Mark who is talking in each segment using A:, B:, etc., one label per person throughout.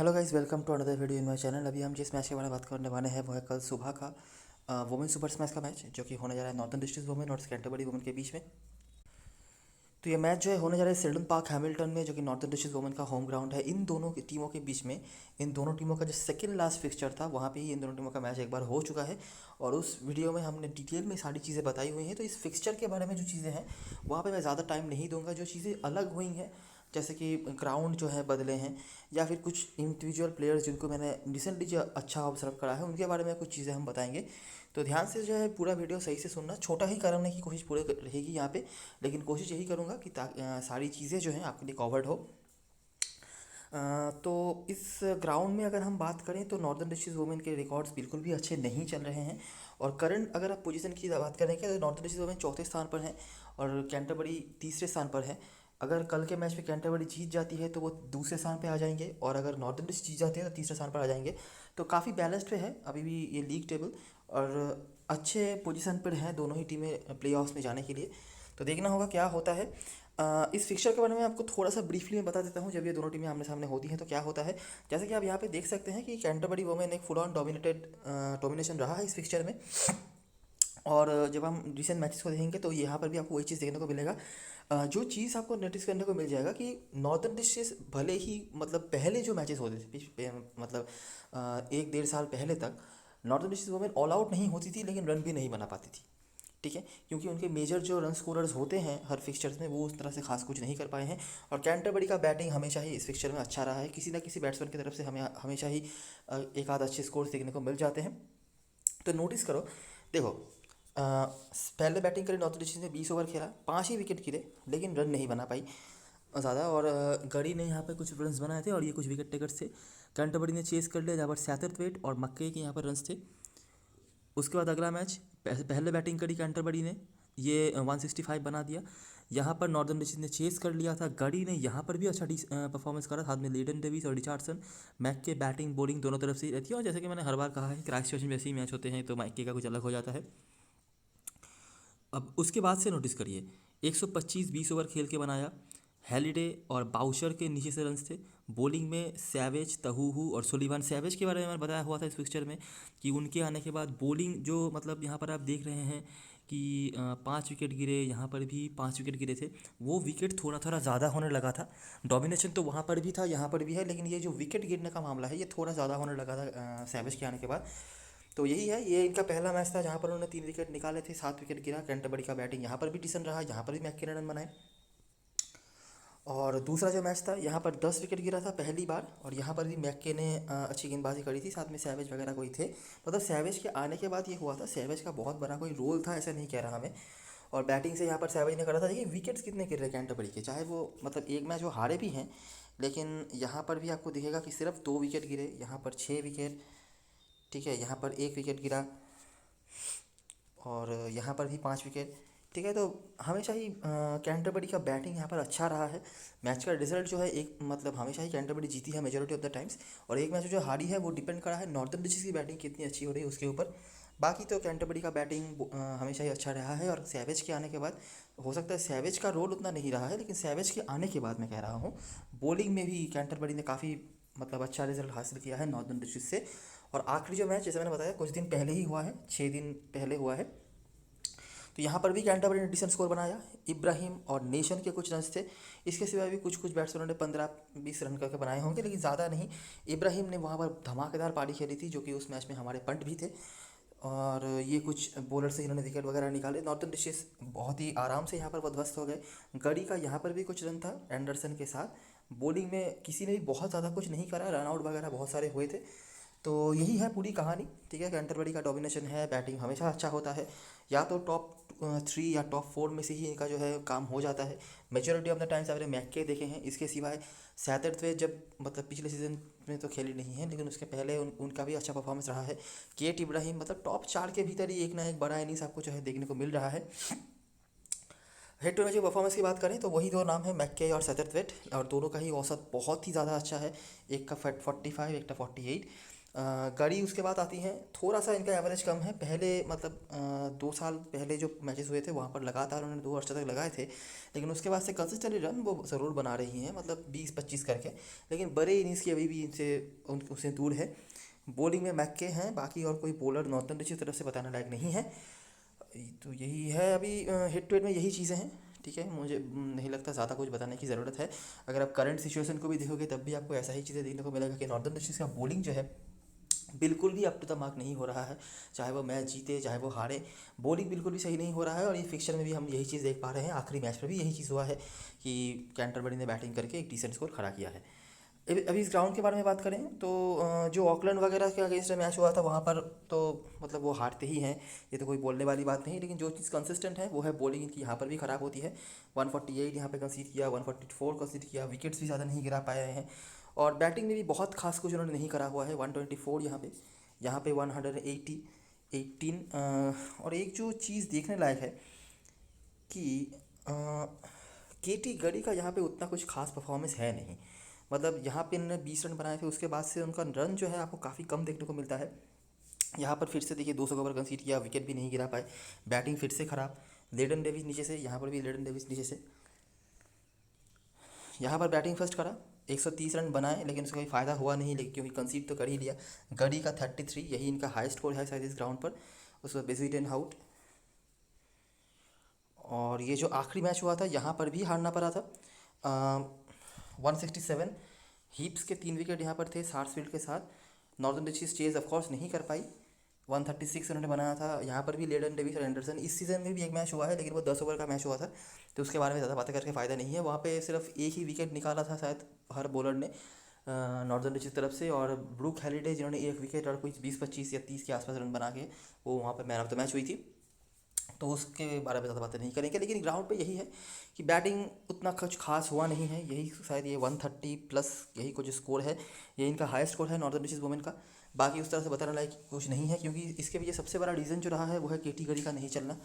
A: Hello guys, welcome to another video in my channel. अभी हम जिस मैच के बारे में बात करने वाले हैं वो है कल सुबह का वुमेन सुपर स्मैश का मैच, जो कि होने जा रहा है नॉर्थन डिस्ट्रिक्ट वुमेन और कैंटरबरी वुमेन के बीच में। तो ये मैच जो है होने जा रहा है सेल्डन पार्क हैमिल्टन में, जो कि नॉर्थन डिस्ट्रिक्ट वुमेन का होम ग्राउंड है। इन दोनों की टीमों के बीच में, इन दोनों टीमों का जो सेकंड लास्ट फिक्सचर था वहाँ पे ही इन दोनों टीमों का मैच एक बार हो चुका है। और उस वीडियो में हमने डिटेल में सारी चीज़ें बताई हुई हैं। तो इस फिक्सचर के बारे में जो चीज़ें हैं वहाँ पे मैं ज़्यादा टाइम नहीं दूंगा। जो चीज़ें अलग हुई हैं, जैसे कि ग्राउंड जो है बदले हैं, या फिर कुछ इंडिविजुअल प्लेयर्स जिनको मैंने रिसेंटली जो अच्छा ऑब्जर्व करा है उनके बारे में कुछ चीज़ें हम बताएंगे। तो ध्यान से जो है पूरा वीडियो सही से सुनना। छोटा ही करने की कोशिश पूरे रहेगी यहाँ पे, लेकिन कोशिश यही करूँगा कि सारी चीज़ें जो हैं आपके लिए कवर्ड हो। तो इस ग्राउंड में अगर हम बात करें तो नॉर्दर्न डिस्ट्रिक्ट वुमेन के रिकॉर्ड्स बिल्कुल भी अच्छे नहीं चल रहे हैं। और करंट अगर आप पोजीशन की बात करेंगे तो नॉर्दर्न डिस्ट्रिक्ट वुमेन चौथे स्थान पर है और कैंटरबरी तीसरे स्थान पर है। अगर कल के मैच में कैंटरबरी जीत जाती है तो वो दूसरे स्थान पे आ जाएंगे, और अगर नॉर्दर्न डिस्ट्रिक्ट जीत जाती है तो तीसरे स्थान पर आ जाएंगे। तो काफ़ी बैलेंस्ड पे है अभी भी ये लीग टेबल, और अच्छे पोजीशन पर हैं दोनों ही टीमें प्लेऑफ्स में जाने के लिए। तो देखना होगा क्या होता है। इस फिक्सचर के बारे में आपको थोड़ा सा ब्रीफली मैं बता देता हूँ। जब ये दोनों टीमें आमने सामने होती हैं तो क्या होता है, जैसे कि आप यहाँ पे देख सकते हैं कि कैंटरबरी वुमेन एक फुल ऑन डोमिनेशन रहा है इस फिक्सचर में। और जब हम रिसेंट मैचेस को देखेंगे तो यहाँ पर भी आपको वही चीज़ देखने को मिलेगा। जो चीज़ आपको नोटिस करने को मिल जाएगा कि नॉर्दर्न डिस्ट्रिक्ट भले ही मतलब पहले जो मैचेस होते थे मतलब 1 डेढ़ साल पहले तक northern district women all out नहीं होती थी, लेकिन रन भी नहीं बना पाती थी। ठीक है, क्योंकि उनके मेजर जो रन स्कोरर्स होते हैं हर फिक्सचर्स में वो उस तरह से खास कुछ नहीं कर पाए हैं। और कैंटरबरी का बैटिंग हमेशा ही इस फिक्सचर में अच्छा रहा है। किसी ना किसी बैट्समैन की तरफ से हमें हमेशा ही एक आध अच्छे स्कोर्स देखने को मिल जाते हैं। तो नोटिस करो, देखो, पहले बैटिंग करी नॉर्थ ईस्ट ने 20 ओवर खेला, 5 ही विकेट गिरे, लेकिन रन नहीं बना पाई ज़्यादा। और गढ़ी ने यहाँ पे कुछ रन्स बनाए थे और ये कुछ विकेट टेकर्स थे। कैंटरबरी ने चेस कर लिया जहाँ पर सैतरवेट और मक्के के यहाँ पर रन्स थे। उसके बाद अगला मैच पहले बैटिंग करी कैंटरबरी ने, ये 165 बना दिया। यहाँ पर नॉर्दर्न डिस्ट्रिक्ट ने चेस कर लिया था। गढ़ी ने यहाँ पर भी अच्छा परफॉर्मेंस करा, साथ में लीडन डेविस और रिचार्डसन। मैक के बैटिंग बॉलिंग दोनों तरफ से ही रहती है, और जैसे कि मैंने हर बार कहा है क्राइस्ट चर्च में वैसे ही मैच होते हैं तो मैक का कुछ अलग हो जाता है। अब उसके बाद से नोटिस करिए, 125 20 ओवर खेल के बनाया। हैलिडे और बाउचर के नीचे से रन्स थे। बॉलिंग में सैवेज, तहूहू और सुलिवान। सैवेज के बारे में मैंने बताया हुआ था इस फिक्सचर में कि उनके आने के बाद बॉलिंग जो मतलब यहाँ पर आप देख रहे हैं कि 5 विकेट गिरे, यहाँ पर भी 5 विकेट गिरे थे। वो विकेट थोड़ा थोड़ा ज़्यादा होने लगा था। डोमिनेशन तो वहाँ पर भी था, यहाँ पर भी है, लेकिन ये जो विकेट गिरने का मामला है ये थोड़ा ज़्यादा होने लगा था सैवेज के आने के बाद। तो यही है, ये इनका पहला मैच था जहाँ पर उन्होंने 3 विकेट निकाले थे, 7 विकेट गिरा। कैंटरबरी का बैटिंग यहाँ पर भी डिसेंट रहा, यहाँ पर भी मैक ने रन बनाए। और दूसरा जो मैच था यहाँ पर 10 विकेट गिरा था पहली बार, और यहाँ पर भी मैक्के ने अच्छी गेंदबाजी करी थी, साथ में सैवेज वगैरह कोई थे। मतलब सैवेज के आने के बाद ये हुआ था। सैवेज का बहुत बड़ा कोई रोल था ऐसा नहीं कह रहा मैं। और बैटिंग से यहाँ पर सैवेज ने करा था। देखिए विकेट्स कितने गिर रहे कैंटरबरी के, चाहे वो मतलब एक मैच वो हारे भी हैं, लेकिन यहाँ पर भी आपको दिखेगा कि सिर्फ 2 विकेट गिरे, यहाँ पर 6 विकेट। ठीक है, यहाँ पर 1 विकेट गिरा, और यहाँ पर भी 5 विकेट। ठीक है, तो हमेशा ही कैंटरबरी का बैटिंग यहाँ पर अच्छा रहा है। मैच का रिजल्ट जो है एक मतलब हमेशा ही कैंटरबरी जीती है मेजोरिटी ऑफ द टाइम्स, और एक मैच जो हारी है वो डिपेंड करा है नॉर्थन डिस्ट्रिक्ट की बैटिंग कितनी अच्छी हो रही है उसके ऊपर। बाकी तो कैंटरबरी का बैटिंग हमेशा ही अच्छा रहा है। और सैवेज के आने के बाद हो सकता है सैवेज का रोल उतना नहीं रहा है, लेकिन सैवेज के आने के बाद मैं कह रहा हूँ बॉलिंग में भी कैंटरबरी ने काफ़ी मतलब अच्छा रिजल्ट हासिल किया है नॉर्थन डिस्ट्रिक्ट से। और आखिरी जो मैच जैसे मैंने बताया कुछ दिन पहले ही हुआ है, 6 दिन पहले हुआ है, तो यहाँ पर भी कैंटरबरी ने डिसेंट स्कोर बनाया। इब्राहिम और नेशन के कुछ रन्स थे। इसके सिवा भी कुछ कुछ बैट्समैनों ने 15-20 रन करके बनाए होंगे, लेकिन ज़्यादा नहीं। इब्राहिम ने वहाँ पर धमाकेदार पारी खेली थी, जो कि उस मैच में हमारे पंट भी थे। और ये कुछ बॉलर से इन्होंने विकेट वगैरह निकाले। नॉर्थन डिस्ट्रिक्ट बहुत ही आराम से यहाँ पर बदध्वस्त हो गए। गढ़ी का यहाँ पर भी कुछ रन था एंडरसन के साथ। बॉलिंग में किसी ने भी बहुत ज़्यादा कुछ नहीं करा, रन आउट वगैरह बहुत सारे हुए थे। तो यही है पूरी कहानी। ठीक है, कैंटरबरी का डोमिनेशन है, बैटिंग हमेशा अच्छा होता है। या तो टॉप 3 या टॉप 4 में से ही इनका जो है काम हो जाता है मेजोरिटी ऑफ द टाइम्स। आपने मैक्के देखे हैं, इसके सिवाय सैटरडे जब मतलब पिछले सीजन में तो खेली नहीं है, लेकिन उसके पहले उनका भी अच्छा परफॉर्मेंस रहा है। केट इब्राहिम मतलब टॉप 4 के भीतर ही एक ना एक बड़ा इनिंग्स आपको जो है देखने को मिल रहा है। हेड टू मैच की परफॉर्मेंस की बात करें तो वही दो नाम है, मैक्के और सैटरवेट, और दोनों का ही औसत बहुत ही ज़्यादा अच्छा है। एक का 45, एक का 48। गड़ी उसके बाद आती हैं, थोड़ा सा इनका एवरेज कम है। पहले मतलब 2 साल पहले जो मैचेस हुए थे वहाँ पर लगातार उन्होंने 2 अर्शतक तक लगाए थे, लेकिन उसके बाद से कंसिस्टेंटली रन वो ज़रूर बना रही हैं, मतलब 20-25 करके। लेकिन बड़े इनिंग्स की अभी भी इनसे उनसे दूर है। बॉलिंग में मैक्के हैं, बाकी और कोई बॉलर नॉर्थन ऋषि की तरफ से बताने लायक नहीं है। तो यही है अभी हेड टू हेड में यही चीज़ें हैं। ठीक है, मुझे नहीं लगता ज़्यादा कुछ बताने की ज़रूरत है। अगर आप करंट सिचुएशन को भी देखोगे तब भी आपको ऐसा ही चीज़ें देखने को मिलेगा कि नॉर्थन ऋषि का बॉलिंग जो है बिल्कुल भी अप टू द मार्क नहीं हो रहा है। चाहे वो मैच जीते चाहे वो हारे, बॉलिंग बिल्कुल भी सही नहीं हो रहा है। और ये फिक्चर में भी हम यही चीज़ देख पा रहे हैं, आखिरी मैच में भी यही चीज़ हुआ है कि कैंटरबरी ने बैटिंग करके एक डिसेंट स्कोर खड़ा किया है। अभी इस ग्राउंड के बारे में बात करें तो जो ऑकलैंड वगैरह के अगेंस्ट मैच हुआ था वहाँ पर तो मतलब वो हारते ही हैं, ये तो कोई बोलने वाली बात नहीं। लेकिन जो चीज़ कंसिस्टेंट है वो है बॉलिंग इनकी यहाँ पर भी ख़राब होती है। 148 यहाँ पे कंसीड किया, 144 कंसीड किया, विकेट्स भी ज़्यादा नहीं गिरा पाए हैं। और बैटिंग में भी बहुत खास कुछ उन्होंने नहीं करा हुआ है। 124 यहाँ पे 180 18। और एक जो चीज़ देखने लायक है कि केटी गढ़ी का यहाँ पे उतना कुछ खास परफॉर्मेंस है नहीं। मतलब यहाँ पे इन्होंने 20 रन बनाए थे, उसके बाद से उनका रन जो है आपको काफ़ी कम देखने को मिलता है। यहाँ पर फिर से देखिए 200 ओवर कंसीड किया, विकेट भी नहीं गिरा पाए। बैटिंग फिर से ख़राब, लेडन डेविस नीचे से, यहाँ पर भी लेडन डेविस नीचे से। यहाँ पर बैटिंग फर्स्ट करा, 130 रन बनाए, लेकिन उसका कोई फ़ायदा हुआ नहीं, लेकिन क्योंकि कंसीड तो कर ही लिया। गढ़ी का 33, यही इनका हाई स्कोर है शायद इस ग्राउंड पर। उसका बेसिडेन आउट। और ये जो आखिरी मैच हुआ था यहाँ पर भी हारना पड़ा था। 167, हीप्स के 3 विकेट यहाँ पर थे सार्सफील्ड के साथ। नॉर्दर्न डिस्ट्रिक्ट चेज ऑफकोर्स नहीं कर पाई। 136 उन्होंने बनाया था। यहाँ पर भी लेडन डेविस और एंडरसन, इस सीज़न में भी एक मैच हुआ है लेकिन वो 10 ओवर का मैच हुआ था, तो उसके बारे में ज़्यादा बातें करके फ़ायदा नहीं है। वहाँ पे सिर्फ एक ही विकेट निकाला था शायद हर बॉलर ने नॉर्दर्न डिस्ट्रिक्ट तरफ से, और ब्रूक हैलिडे जिन्होंने एक विकेट और कुछ 20-25 या 30 के आसपास रन बना के वो वहाँ पर मैन ऑफ द मैच हुई थी। तो उसके बारे में ज़्यादा बातें नहीं करेंगे। लेकिन ग्राउंड पे यही है कि बैटिंग उतना कुछ खास हुआ नहीं है। यही शायद ये 130 प्लस यही कुछ स्कोर है, ये इनका हाई स्कोर है नॉर्दर्न डिस्ट्रिक्ट वुमेन का। बाकी उस तरह से बताने लायक कुछ नहीं है, क्योंकि इसके पीछे सबसे बड़ा रीज़न जो रहा है वो है केटी गढ़ी का नहीं चलना।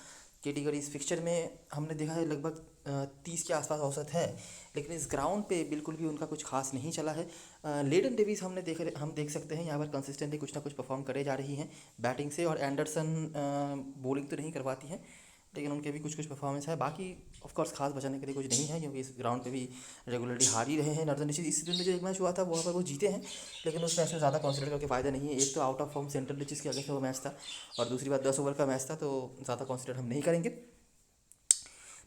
A: केटी गढ़ी इस फिक्चर में हमने देखा है लगभग 30 के आसपास औसत है, लेकिन इस ग्राउंड पे बिल्कुल भी उनका कुछ खास नहीं चला है। लेडन डेविस हम देख सकते हैं यहाँ पर कंसिस्टेंटली कुछ ना कुछ परफॉर्म करे जा रही हैं बैटिंग से। और एंडरसन बॉलिंग तो नहीं करवाती हैं, लेकिन उनके भी कुछ कुछ परफॉर्मेंस है। बाकी ऑफ कोर्स खास बचाने के लिए कुछ नहीं है, क्योंकि इस ग्राउंड पे भी रेगुलरली हार ही रहे हैं नॉर्दर्न डिस्ट्रिक्ट। इस सीजन में जो एक मैच हुआ था वहाँ पर वो जीते हैं, लेकिन उस मैच में ज़्यादा कॉन्सेंट्रेट करके फ़ायदा नहीं है। एक तो out of form central district के अगेंस्ट वो मैच था, और दूसरी बात 10 ओवर का मैच था, तो ज़्यादा कॉन्सेंट्रेट हम नहीं करेंगे।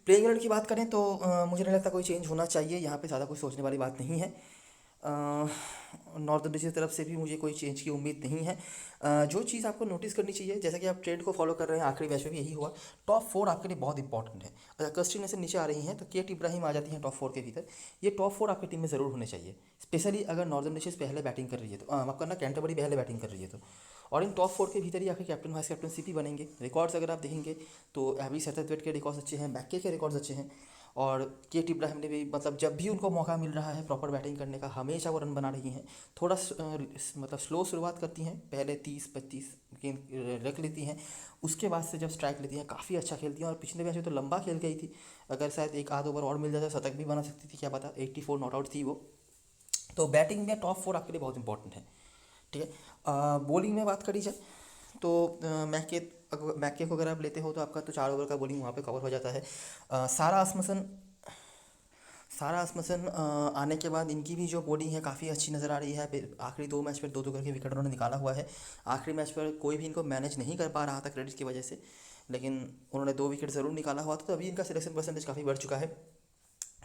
A: प्लेइंग एलेवन की बात करें तो मुझे नहीं लगता कोई चेंज होना चाहिए, यहाँ पे ज़्यादा कुछ सोचने वाली बात नहीं है। नॉर्दर्न डिस्ट्रिक्ट तरफ से भी मुझे कोई चेंज की उम्मीद नहीं है। जो चीज़ आपको नोटिस करनी चाहिए, जैसा कि आप ट्रेंड को फॉलो कर रहे हैं, आखिरी मैच में भी यही हुआ, टॉप 4 आपके लिए बहुत इंपॉर्टेंट है। अगर कस्टरी ने से नीचे आ रही हैं तो केट इब्राहिम आ जाती हैं टॉप 4 के भीतर। ये टॉप 4 आपकी टीम में ज़रूर होने चाहिए, स्पेशली अगर नॉर्दर्न डिस्ट्रिक्ट पहले बैटिंग कर रही है तो माफ करना, कैंटरबरी पहले बैटिंग कर रही है तो। और इन टॉप 4 के भीतर ही आखिर कैप्टन वाइस कैप्टन सीपी बनेंगे। रिकॉर्ड्स अगर आप देखेंगे तो एबी सैथरवेट के रिकॉर्ड्स अच्छे हैं, मैक्के के रिकॉर्ड्स अच्छे हैं, और केट इब्राहिम ने भी मतलब जब भी उनको मौका मिल रहा है प्रॉपर बैटिंग करने का, हमेशा वो रन बना रही हैं। थोड़ा मतलब स्लो शुरुआत करती हैं, पहले 30-25 गेंद रख लेती हैं, उसके बाद से जब स्ट्राइक लेती हैं काफ़ी अच्छा खेलती हैं। और पिछले मैच में तो लंबा खेल गई थी, अगर शायद एक आध ओवर और मिल जाता शतक भी बना सकती थी, क्या पता। 84 नॉट आउट थी वो। तो बैटिंग में टॉप 4 आपके लिए बहुत इंपॉर्टेंट है। ठीक है, बॉलिंग में बात करी जाए तो मैके को अगर आप लेते हो तो आपका तो 4 ओवर का बॉलिंग वहाँ पे कवर हो जाता है। सारा आसमसन आने के बाद इनकी भी जो बॉलिंग है काफ़ी अच्छी नज़र आ रही है। आखिरी 2 मैच पर 2-2 करके विकेट उन्होंने निकाला हुआ है। आखिरी मैच पर कोई भी इनको मैनेज नहीं कर पा रहा था क्रेडिट की वजह से, लेकिन उन्होंने 2 विकेट ज़रूर निकाला हुआ था, तो अभी इनका सिलेक्शन परसेंटेज काफ़ी बढ़ चुका है।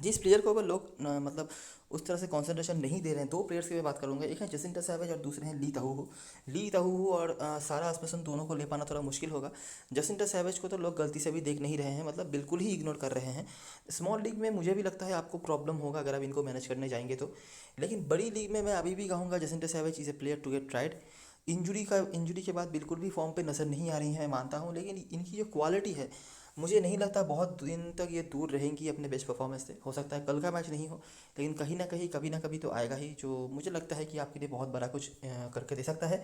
A: जिस प्लेयर को अगर लोग मतलब उस तरह से कंसंट्रेशन नहीं दे रहे हैं, 2 प्लेयर्स की मैं बात करूंगा, एक है जसिंटा सैवेज और दूसरे हैं ली ताहू और सारा आसमसन, दोनों को ले पाना थोड़ा मुश्किल होगा। जसिंटा सैवेज को तो लोग गलती से भी देख नहीं रहे हैं, मतलब बिल्कुल ही इग्नोर कर रहे हैं। स्मॉल लीग में मुझे भी लगता है आपको प्रॉब्लम होगा अगर आप इनको मैनेज करने जाएंगे तो, लेकिन बड़ी लीग में मैं अभी भी कहूँगा Jacinta Savage is a player to get tried. Injury के बाद बिल्कुल भी फॉर्म पे नज़र नहीं आ रही है, मानता हूँ, लेकिन इनकी जो क्वालिटी है मुझे नहीं लगता बहुत दिन तक ये दूर रहेंगी अपने बेस्ट परफॉर्मेंस से। हो सकता है कल का मैच नहीं हो, लेकिन कहीं ना कहीं कभी ना कभी तो आएगा ही, जो मुझे लगता है कि आपके लिए बहुत बड़ा कुछ करके दे सकता है।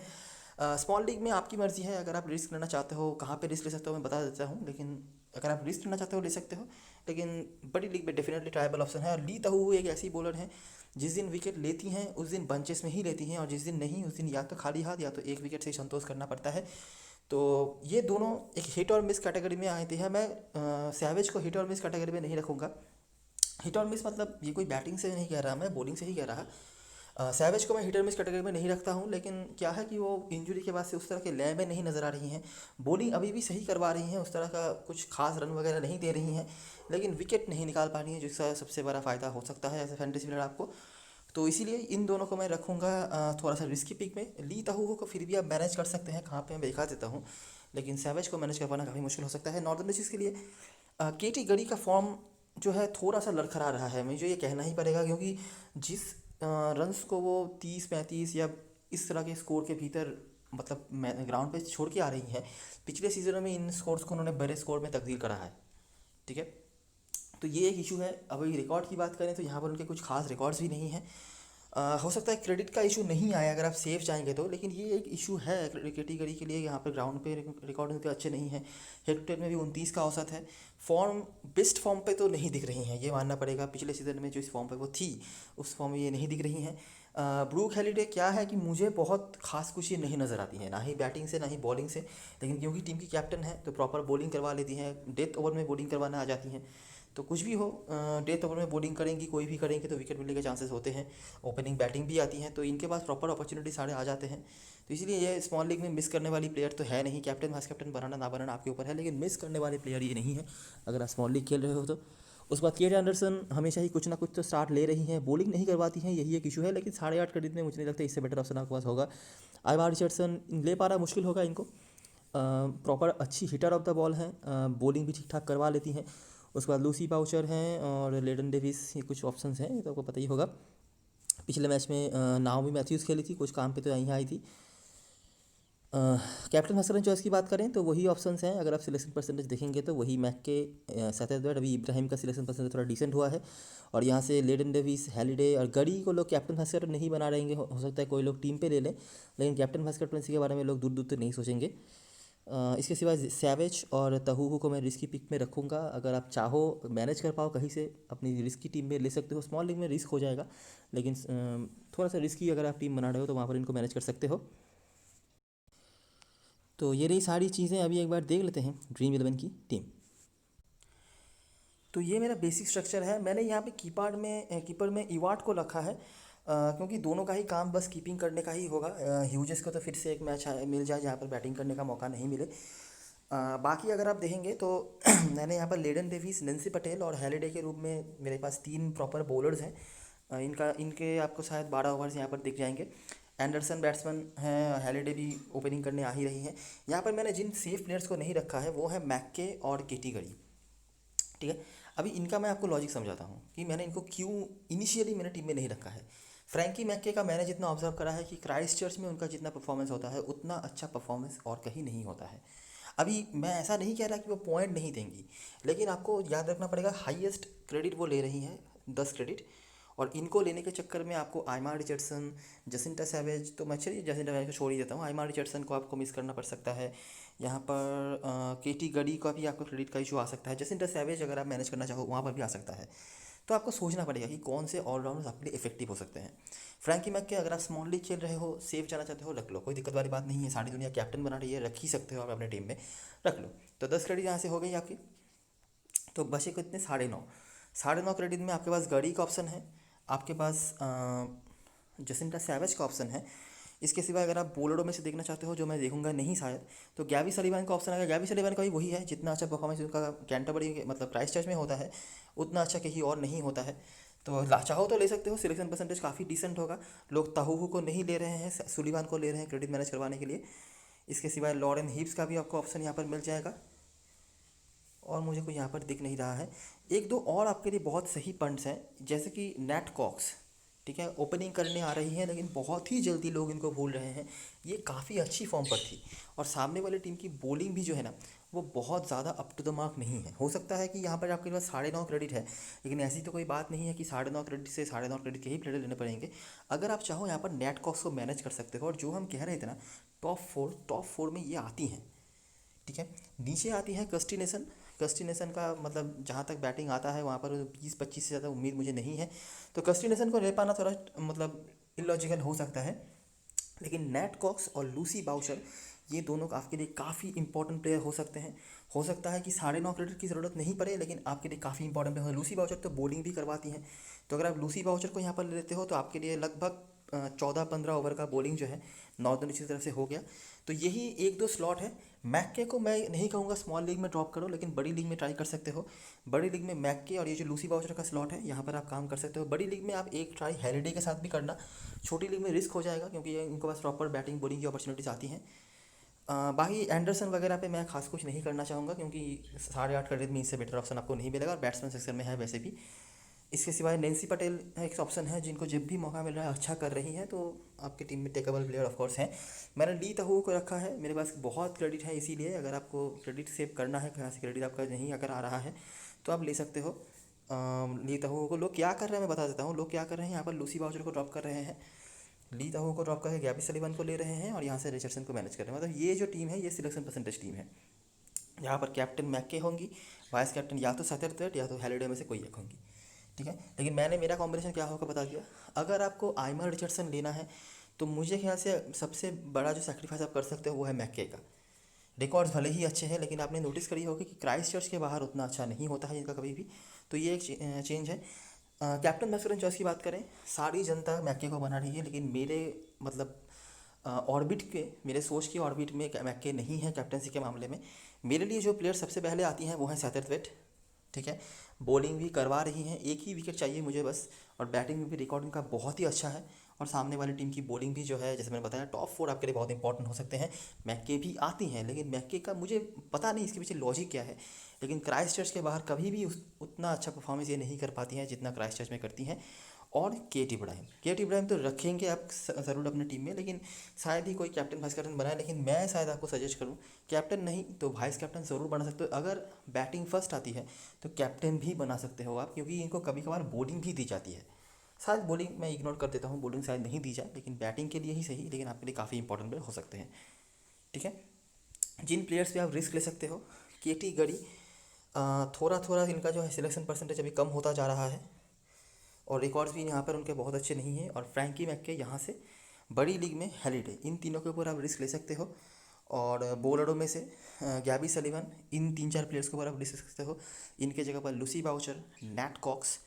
A: स्मॉल लीग में आपकी मर्ज़ी है, अगर आप रिस्क लेना चाहते हो, कहाँ पे रिस्क ले सकते हो मैं बता देता हूँ, लेकिन अगर आप रिस्क लेना चाहते हो ले सकते हो, लेकिन बड़ी लीग में डेफिनेटली ट्रायबल ऑप्शन है। और ली तहू एक ऐसी बॉलर है जिस दिन विकेट लेती हैं उस दिन बंचेस में ही लेती हैं, और जिस दिन नहीं उस दिन या तो खाली हाथ या तो एक विकेट से ही संतोष करना पड़ता है। तो ये दोनों एक हिट और मिस कैटेगरी में आते हैं। मैं सैवेज को हिट और मिस कैटेगरी में नहीं रखूँगा। हिट और मिस मतलब ये कोई बैटिंग से नहीं कह रहा, मैं बॉलिंग से ही कह रहा। सैवेज को मैं हिट और मिस कैटेगरी में नहीं रखता हूँ, लेकिन क्या है कि वो इंजरी के बाद से उस तरह के लय में नहीं नज़र आ रही हैं। बॉलिंग अभी भी सही करवा रही हैं, उस तरह का कुछ खास रन वगैरह नहीं दे रही हैं, लेकिन विकेट नहीं निकाल पा रही हैं, जिसका सबसे बड़ा फ़ायदा हो सकता है ऐसे फैंटेसी प्लेयर आपको। तो इसीलिए इन दोनों को मैं रखूँगा थोड़ा सा रिस्की पिक में। ली ताहू को फिर भी आप मैनेज कर सकते हैं, कहाँ पे मैं दिखा देता हूँ, लेकिन सैवेज को मैनेज कर पाना काफ़ी मुश्किल हो सकता है। नॉर्दर्न डिस्ट्रिक्ट के लिए केटी गढ़ी का फॉर्म जो है थोड़ा सा लड़खड़ा रहा है, मुझे ये कहना ही पड़ेगा, क्योंकि जिस रन्स को वो 30-35 या इस तरह के स्कोर के भीतर मतलब ग्राउंड पे छोड़ के आ रही है, पिछले सीजनों में इन स्कोर्स को उन्होंने बड़े स्कोर में तब्दील करा है। ठीक है, तो ये एक इशू है। अब ये रिकॉर्ड की बात करें तो यहाँ पर उनके कुछ खास रिकॉर्ड्स भी नहीं हैं। हो सकता है क्रेडिट का इशू नहीं आया अगर आप सेफ जाएंगे तो, लेकिन ये एक इशू है कैटेगरी के लिए। यहाँ पर ग्राउंड पे रिकॉर्ड उनके अच्छे नहीं हैं। हेक्टेयर में भी 29 का औसत है। फॉर्म बेस्ट फॉर्म पे तो नहीं दिख रही हैं, ये मानना पड़ेगा। पिछले सीज़न में जो इस फॉर्म पे वो थी उस फॉर्म में ये नहीं दिख रही हैं। ब्रूक हैलिडे क्या है कि मुझे बहुत खास कुछ ये नहीं नज़र आती है, ना ही बैटिंग से ना ही बॉलिंग से, लेकिन क्योंकि टीम की कैप्टन है तो प्रॉपर बॉलिंग करवा लेती हैं, डेथ ओवर में बॉलिंग करवाना आ जाती हैं। तो कुछ भी हो, डेथ ओवर में बॉलिंग करेंगी, कोई भी करेंगे तो विकेट मिलने के चांसेस होते हैं। ओपनिंग बैटिंग भी आती हैं, तो इनके पास प्रॉपर अपॉर्चुनिटी सारे आ जाते हैं। तो इसलिए ये स्मॉल लीग में मिस करने वाली प्लेयर तो है नहीं। कैप्टन वाइस कैप्टन बनाना ना बनाना आपके ऊपर है, लेकिन मिस करने वाले प्लेयर ये नहीं है अगर आप स्मॉल लीग खेल रहे हो तो। उसके बाद केट एंडरसन हमेशा ही कुछ ना कुछ तो स्टार्ट ले रही हैं, बॉलिंग नहीं करवाती हैं, यही एक इशू है, लेकिन 8.5 क्रेडिट में मुझे नहीं लगता इससे बेटर ऑप्शन आपके पास होगा। आइवार रिचर्डसन ले पा रहा मुश्किल होगा इनको। प्रॉपर अच्छी हिटर ऑफ द बॉल हैं, बॉलिंग भी ठीक ठाक करवा लेती हैं। उसके बाद लूसी बाउचर हैं और लेडन डेविस, ये कुछ ऑप्शंस हैं, ये तो आपको पता ही होगा। पिछले मैच में नाओमी मैथ्यूज़ खेली थी, कुछ काम पे तो यहीं आई थी। कैप्टन हसरन चॉइस की बात करें तो वही ऑप्शंस हैं। अगर आप सिलेक्शन परसेंटेज देखेंगे तो वही मैक के सतह अभी इब्राहिम का सिलेक्शन परसेंटेज थोड़ा डिसेंट हुआ है, और यहाँ से लेडन डेविस, हैलिडे और गड़ी को लोग कैप्टन वाइस कैप्टन नहीं बना रहेंगे। हो सकता है कोई लोग टीम पे ले लें, लेकिन कैप्टन वाइस कैप्टनसी के बारे में लोग दूर दूर तक नहीं सोचेंगे। इसके सिवा सैवेज और तहूहू को मैं रिस्की पिक में रखूँगा। अगर आप चाहो मैनेज कर पाओ कहीं से अपनी रिस्की टीम में ले सकते हो। स्मॉल लीग में रिस्क हो जाएगा, लेकिन थोड़ा सा रिस्की अगर आप टीम बना रहे हो तो वहाँ पर इनको मैनेज कर सकते हो। तो ये रही सारी चीज़ें। अभी एक बार देख लेते हैं ड्रीम 11 की टीम। तो ये मेरा बेसिक स्ट्रक्चर है। मैंने यहाँ पे कीपर में इवाट को रखा है, क्योंकि दोनों का ही काम बस कीपिंग करने का ही होगा। ह्यूजेस को तो फिर से एक मैच मिल जाए जहाँ पर बैटिंग करने का मौका नहीं मिले। बाकी अगर आप देखेंगे तो मैंने यहाँ पर लेडन डेविस, नेंसी पटेल और हैलिडे के रूप में मेरे पास 3 प्रॉपर बॉलर्स हैं। इनके आपको शायद 12 ओवर्स यहाँ पर दिख जाएंगे। एंडरसन बैट्समैन हैं, हैलिडे भी ओपनिंग करने आ ही रही हैं। यहाँ पर मैंने जिन सेफ प्लेयर्स को नहीं रखा है वो है मैक्के और केटी गढ़ी। ठीक है, अभी इनका मैं आपको लॉजिक समझाता हूँ कि मैंने इनको क्यों इनिशियली मैंने टीम में नहीं रखा है। फ्रैंकी मैक्के का मैंने जितना ऑब्जर्व करा है कि क्राइस्ट चर्च में उनका जितना परफॉर्मेंस होता है उतना अच्छा परफॉर्मेंस और कहीं नहीं होता है। अभी मैं ऐसा नहीं कह रहा कि वो पॉइंट नहीं देंगी, लेकिन आपको याद रखना पड़ेगा हाईएस्ट क्रेडिट वो ले रही हैं, 10 क्रेडिट। और इनको लेने के चक्कर में आपको आइमा रिचर्डसन, जसिंटा सैवेज, तो मैं चलिए जसिंटा सैवेज को छोड़ ही देता हूँ, आइमा रिचर्डसन को आपको मिस करना पड़ सकता है। यहाँ पर केटी गढ़ी का भी आपको क्रेडिट का इशू आ सकता है। जसिंटा सैवेज अगर आप मैनेज करना चाहो वहाँ पर भी आ सकता है। तो आपको सोचना पड़ेगा कि कौन से ऑलराउंडर्स आपके लिए इफेक्टिव हो सकते हैं। फ्रैंकी मैक के अगर आप स्मॉल लीग खेल रहे हो, सेफ जाना चाहते हो, रख लो, कोई दिक्कत वाली बात नहीं है। सारी दुनिया कैप्टन बना रही है, रख ही सकते हो आप अपने टीम में, रख लो। तो 10 क्रेडिट यहाँ से हो गई आपकी। तो बचे कितने, 9.5। 9.5 क्रेडिट में आपके पास गढ़ी का ऑप्शन है, आपके पास जसिंटा सैवेज का ऑप्शन है। इसके सिवा अगर आप बॉलरों में से देखना चाहते हो, जो मैं देखूंगा नहीं शायद, तो गैवी सलीवन का ऑप्शन आएगा। गैवी सलीवन का भी वही है, जितना अच्छा परफॉर्मेंस उनका कैंटरबरी मतलब क्राइस्ट चर्च में होता है उतना अच्छा कहीं और नहीं होता है। तो चाहो तो ले सकते हो, सिलेक्शन परसेंटेज काफ़ी डिसेंट होगा। लोग ताहू को नहीं ले रहे हैं, सुलीवान को ले रहे हैं क्रेडिट मैनेज करवाने के लिए। इसके सिवाय लॉरेन हीप्स का भी आपको ऑप्शन यहाँ पर मिल जाएगा, और मुझे कोई यहाँ पर दिख नहीं रहा है। एक दो और आपके लिए बहुत सही पॉइंट्स हैं, जैसे कि नेट कॉक्स। ठीक है, ओपनिंग करने आ रही है लेकिन बहुत ही जल्दी लोग इनको भूल रहे हैं। ये काफ़ी अच्छी फॉर्म पर थी, और सामने वाली टीम की बॉलिंग भी जो है ना वो बहुत ज़्यादा अप टू द मार्क नहीं है। हो सकता है कि यहाँ पर आपके पास 9.5 क्रेडिट है, लेकिन ऐसी तो कोई बात नहीं है कि 9.5 क्रेडिट से 9.5 क्रेडिट के ही प्लेयर लेने पड़ेंगे। अगर आप चाहो यहाँ पर नेट कॉक्स को मैनेज कर सकते हो, और जो हम कह रहे थे ना टॉप 4 में ये आती हैं। ठीक है, नीचे आती है कस्टिनेशन। कस्टिनेसन का मतलब जहाँ तक बैटिंग आता है वहाँ पर 20-25 से ज़्यादा उम्मीद मुझे नहीं है, तो कस्टिनेसन को ले पाना थोड़ा मतलब इलॉजिकल हो सकता है। लेकिन नैट कॉक्स और लूसी बाउचर ये दोनों आपके लिए काफ़ी इंपॉर्टेंट प्लेयर हो सकते हैं। हो सकता है कि 9.5 क्रिकेट की ज़रूरत नहीं पड़े, लेकिन आपके लिए काफ़ी इंपॉर्टेंट प्लेयर हो। लूसी बाउचर तो बॉलिंग भी करवाती हैं, तो अगर आप लूसी बाउचर को यहाँ पर ले लेते हो तो आपके लिए लगभग 14-15 ओवर का बॉलिंग जो है नॉर्दर्न की तरफ से हो गया। तो यही एक दो स्लॉट है। मैक्के को मैं नहीं कहूँगा स्मॉल लीग में ड्रॉप करो, लेकिन बड़ी लीग में ट्राई कर सकते हो। बड़ी लीग में मैक्के और ये जो लूसी बाउचर का स्लॉट है यहाँ पर आप काम कर सकते हो। बड़ी लीग में आप एक ट्राई हेरिडे के साथ भी करना। छोटी लीग में रिस्क हो जाएगा क्योंकि ये इनके पास प्रॉपर बैटिंग बॉलिंग की अपॉर्चुनिटीज आती हैं। बाकी एंडरसन वगैरह पे मैं खास कुछ नहीं करना चाहूँगा क्योंकि 8.5 क्रेडिट में इससे बेटर ऑप्शन आपको नहीं मिलेगा, और बैट्समैन सेक्शन में है वैसे भी। इसके सिवाय नैन्सी पटेल एक ऑप्शन है, जिनको जब भी मौका मिल रहा है अच्छा कर रही है, तो आपकी टीम में टेकेबल प्लेयर ऑफ कोर्स हैं। मैंने ली तहु को रखा है, मेरे पास बहुत क्रेडिट है, इसीलिए अगर आपको क्रेडिट सेव करना है, कहाँ से क्रेडिट आपका नहीं अगर आ रहा है तो आप ले सकते हो। ली तहु को लोग क्या कर रहे हैं मैं बता देता हूँ। लोग क्या कर रहे हैं यहाँ पर, लूसी बाउचर को ड्रॉप कर रहे हैं, ली तहु को ड्रॉप करके गैबी सलीवन को ले रहे हैं, और यहाँ से रिचर्डसन को मैनेज कर रहे हैं। मतलब ये जो टीम है ये सिलेक्शन परसेंटेज टीम है। यहाँ पर कैप्टन मैक्के होंगी, वाइस कैप्टन या तो सैथरथवेट या तो हैलिडे में से कोई एक होंगी, ठीक है। लेकिन मैंने मेरा कॉम्बिनेशन क्या होगा बता दिया। अगर आपको आइमर रिचर्डसन लेना है तो मुझे ख्याल से सबसे बड़ा जो सेक्रीफाइस आप कर सकते हो वो है मैक्के का। रिकॉर्ड्स भले ही अच्छे हैं, लेकिन आपने नोटिस करी होगी कि क्राइस्ट चर्च के बाहर उतना अच्छा नहीं होता है इनका कभी भी, तो ये एक चेंज है। कैप्टन मैक्सवेल चॉइस की बात करें, सारी जनता मैक्के को बना रही है, लेकिन मेरे मतलब ऑर्बिट के, मेरे सोच की ऑर्बिट में मैक्के नहीं है कैप्टनसी के मामले में। मेरे लिए जो प्लेयर सबसे पहले आती हैं वो हैं सैथरथवेट, ठीक है। बॉलिंग भी करवा रही हैं, एक ही विकेट चाहिए मुझे बस, और बैटिंग में भी रिकॉर्ड इनका बहुत ही अच्छा है। और सामने वाली टीम की बॉलिंग भी जो है, जैसे मैंने बताया, टॉप 4 आपके लिए बहुत इंपॉर्टेंट हो सकते हैं। मैक्के भी आती हैं, लेकिन मैक्के का मुझे पता नहीं इसके पीछे लॉजिक क्या है, लेकिन क्राइस्ट चर्च के बाहर कभी भी उतना अच्छा परफॉर्मेंस ये नहीं कर पाती हैं जितना क्राइस्ट चर्च में करती हैं। और केटी इब्राहिम तो रखेंगे आप ज़रूर अपनी टीम में, लेकिन शायद ही कोई कैप्टन वाइस कैप्टन बनाए। लेकिन मैं शायद आपको सजेस्ट करूं, कैप्टन नहीं तो वाइस कैप्टन ज़रूर बना सकते हो। अगर बैटिंग फर्स्ट आती है तो कैप्टन भी बना सकते हो आप, क्योंकि इनको कभी कभार बॉलिंग भी दी जाती है। शायद बॉलिंग मैं इग्नोर कर देता हूँ, बॉलिंग शायद नहीं दी जाए, लेकिन बैटिंग के लिए ही सही, लेकिन आपके लिए काफ़ी इंपॉर्टेंट हो सकते हैं, ठीक है। जिन प्लेयर्स पे आप रिस्क ले सकते हो, केटी गड़ी, थोड़ा थोड़ा इनका जो है सिलेक्शन परसेंटेज अभी कम होता जा रहा है, और रिकॉर्ड्स भी यहाँ पर उनके बहुत अच्छे नहीं हैं। और फ्रैंकी मैक्के यहाँ से, बड़ी लीग में हैलिडे, इन तीनों के ऊपर आप रिस्क ले सकते हो। और बॉलरों में से गैबी सलीवन, इन 3-4 प्लेयर्स के ऊपर आप रिस्क ले सकते हो। इनके जगह पर लूसी बाउचर, नैट कॉक्स,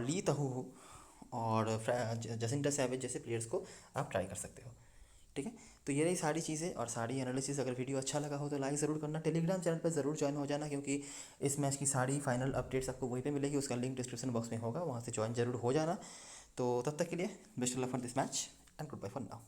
A: ली तहू और जसिंटा सैवेज जैसे प्लेयर्स को आप ट्राई कर सकते हो, ठीक है। तो ये रही सारी चीज़ें और सारी एनालिसिस। अगर वीडियो अच्छा लगा हो तो लाइक ज़रूर करना, टेलीग्राम चैनल पर ज़रूर ज्वाइन हो जाना, क्योंकि इस मैच की सारी फाइनल अपडेट्स आपको वहीं पे मिलेगी, उसका लिंक डिस्क्रिप्शन बॉक्स में होगा, वहाँ से ज्वाइन जरूर हो जाना। तो तब तक के लिए best of luck for this match and goodbye for now.